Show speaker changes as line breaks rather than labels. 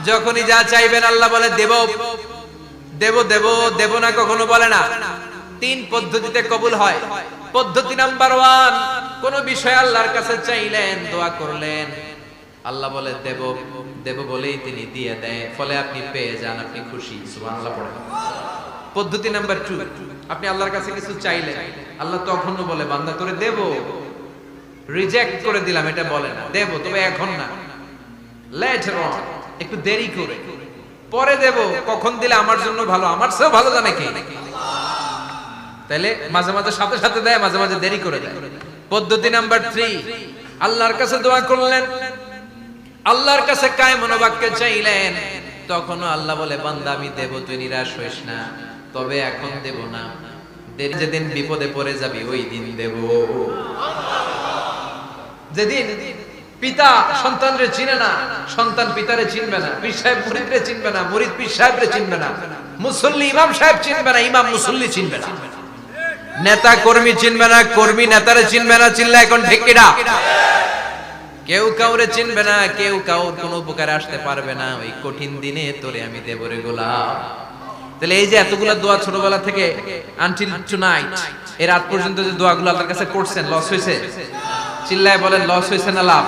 যখনই যা চাইবেন আল্লাহ বলে দেব দেব দেব দেব না, কখনো বলে না। তিন পদ্ধতিতে কবুল হয়। পদ্ধতি নাম্বার 1, কোন বিষয় আল্লাহর কাছে চাইলেন, দোয়া করলেন, আল্লাহ বলে দেব দেব বলেই তিনি দিয়ে দেয়, ফলে আপনি পেয়ে যান, আপনি খুশি। সুবহানাল্লাহ পড়েন। পদ্ধতি নাম্বার 2, আপনি আল্লাহর কাছে কিছু চাইলেন, আল্লাহ তখনও বলে বান্দা করে দেব, রিজেক্ট করে দিলাম এটা বলে না, দেব তবে এখন না, লেটার অন, একটু দেরি করে, পরে দেব, কখন দিলে আমার জন্য ভালো, আমার চেয়েও ভালো জানে কে। তাইলে মাঝে মাঝে সাথে সাথে দেয়, মাঝে মাঝে দেরি করে দেয়। পদ্ধতি নাম্বার 3, আল্লাহর কাছে দোয়া করলেন, আল্লাহর কাছে কায় মনোবাক্যে চাইলেন, তখনও আল্লাহ বলে বান্দা আমি দেব, তুই নিরাশ হইস না, তবে এখন দেব না, যেদিন বিপদে পড়ে যাবি ওই দিন দেব। যেদিন পিতা সন্তানরে চিনে না, সন্তান পিতারে চিনবে না, পীর সাহেব মুরিদরে চিনবে না, মুরিদ পীর সাহেবরে চিনবে না, মুসল্লি ইমাম সাহেব চিনবে না, ইমাম মুসল্লি চিনবে না, নেতা কর্মী চিনবে না, কর্মী নেতারে চিনবে না। চিল্লা এখন ঠিক কিনা? কেউ কাউরে চিনবে না, কেউ কাউর কোনো উপকারে আসতে পারবে না। ওই কঠিন দিনে তোরে আমি দেব রে গোলাম। তাহলে এই যে এতগুলা দোয়া ছোটবেলা থেকে আনটিল টুনাইট, এর রাত পর্যন্ত যে দোয়াগুলো আল্লাহর কাছে করছেন, লস হয়েছে? চিল্লায় বলেন লস হয়েছে না লাভ?